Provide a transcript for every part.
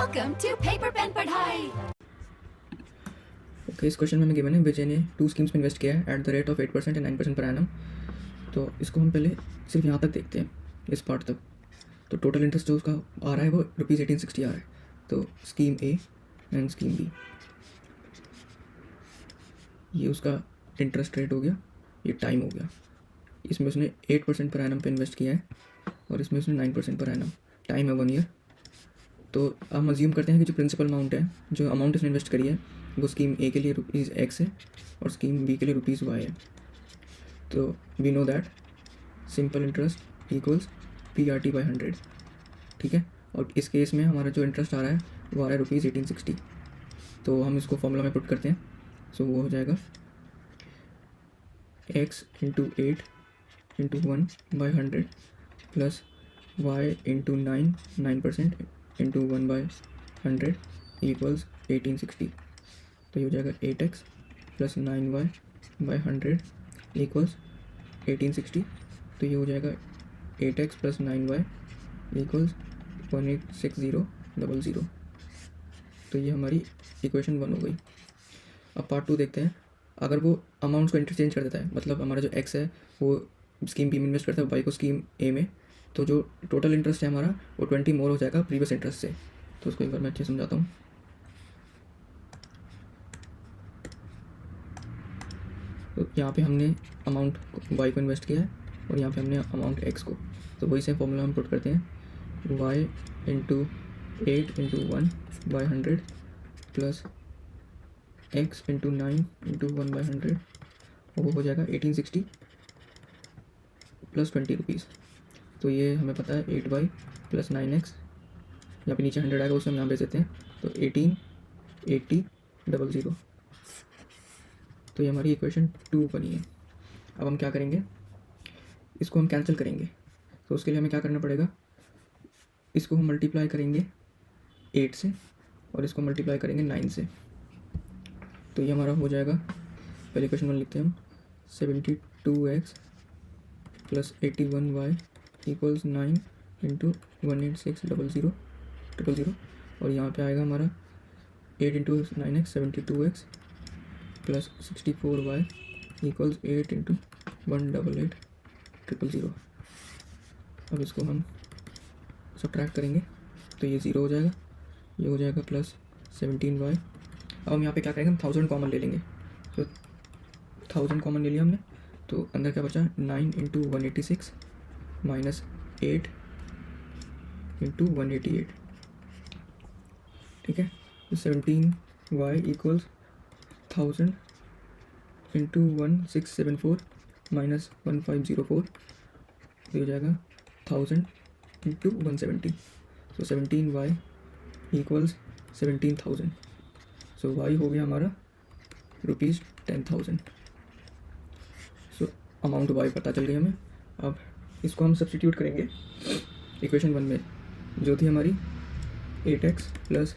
Welcome to Paper Pen पढ़ाई। Okay, इस question में हमें गिवन है विजय ने 2 स्कीम्स में इन्वेस्ट किया है at the rate of 8% and 9% per annum. तो इसको हम पहले सिर्फ यहाँ तक देखते हैं, इस पार्ट तक। तो टोटल इंटरेस्ट जो उसका आ रहा है वो ₹1860 आ रहा है। तो scheme A and scheme B, ये उसका इंटरेस्ट रेट हो गया, ये टाइम हो गया। इसमें उसने 8% पर एनम पे इन्वेस्ट किया है और इसमें उसने 9% पर एनम। टाइम है 1 ईयर। तो हम अज्यूम करते हैं कि जो प्रिंसिपल अमाउंट है, जो अमाउंट इसने इन्वेस्ट करी है, वो स्कीम ए के लिए ₹X है और स्कीम बी के लिए ₹Y है। तो we know that simple interest equals PRT/100, ठीक है। और इस केस में हमारा जो इंटरेस्ट आ रहा है वो आ रहा है ₹1860। तो हम इसको फॉर्मूला में पुट करते हैं। सो वो हो जाएगा X × 8 × 1/100 प्लस Y × 9% × 1/100 इक्वल्स 1860। तो ये हो जाएगा 8x प्लस 9y/100 इक्वल्स 1860। तो ये हो जाएगा 8x प्लस 9y इक्वल्स 186000। तो ये हमारी इक्वेशन 1 हो गई। अब पार्ट 2 देखते हैं। अगर वो अमाउंट्स को इंटरचेंज कर देता है, मतलब हमारा जो x है वो स्कीम बी में इन्वेस्ट करता है, y को स्कीम ए में, तो जो टोटल इंटरेस्ट है हमारा वो 20 मोर हो जाएगा प्रीवियस इंटरेस्ट से। तो उसको एक बार मैं अच्छे समझाता हूँ। तो यहाँ पे हमने अमाउंट y को इन्वेस्ट किया है और यहाँ पे हमने अमाउंट x को। तो वही से फॉर्मूला हम पुट करते हैं, y × 8 × 1/100 प्लस x × 9 × 1/100, और वो हो जाएगा 1860 प्लस ₹20। तो ये हमें पता है 8y प्लस 9x, यहाँ पे नीचे 100 आएगा, उसे हम यहाँ भेज देते हैं। तो 188000। तो ये हमारी इक्वेशन 2 बनी है। अब हम क्या करेंगे, इसको हम कैंसिल करेंगे। तो उसके लिए हमें क्या करना पड़ेगा, इसको हम मल्टीप्लाई करेंगे 8 से और इसको मल्टीप्लाई करेंगे 9 से। तो ये हमारा हो जाएगा, पहले इक्वेशन 1 लिखते हैं हम, 72x प्लस 81y इक्वल्स 9 × 1860000। और यहाँ पे आएगा हमारा 8 × 9x 72x plus 64y equals 8 × 1880000। अब इसको हम सब्ट्रैक्ट करेंगे तो ये 0 हो जाएगा, ये हो जाएगा प्लस 17y। अब हम यहाँ पे क्या करेंगे, हम 1000 कॉमन ले लेंगे। तो 1000 कॉमन ले लिया हमने, तो अंदर क्या बचा, 9 × 186 माइनस 8 × 188, ठीक है। तो 17y इक्वल्स 1000 × 1674 माइनस 1504, ये हो जाएगा 1000 × 170। तो 17y इक्वल्स 17,000। सो y हो गया हमारा ₹10,000। सो अमाउंट y पता चल गई हमें। अब इसको हम सब्स्टिट्यूट करेंगे इक्वेशन 1 में, जो थी हमारी 8x प्लस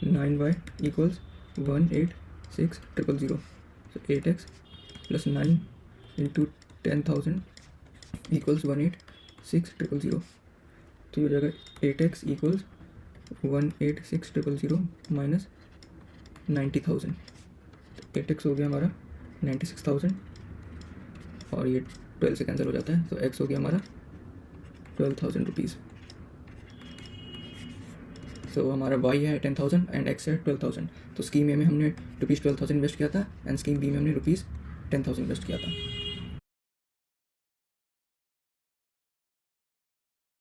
9y इक्वल्स 1860000। सो 8x प्लस 9 × 10,000 इक्वल्स 1860000। तो ये हो जाएगा 8x इक्वल्स 1860000 माइनस 90,000। तो 8x हो गया हमारा 96,000 और ये 12 से कैंसिल हो जाता है। तो x हो गया हमारा ₹12,000। तो हमारा y है 10,000 एंड x है 12,000। तो स्कीम ए में हमने ₹12,000 इन्वेस्ट किया था एंड स्कीम बी में हमने ₹10,000 इन्वेस्ट किया था।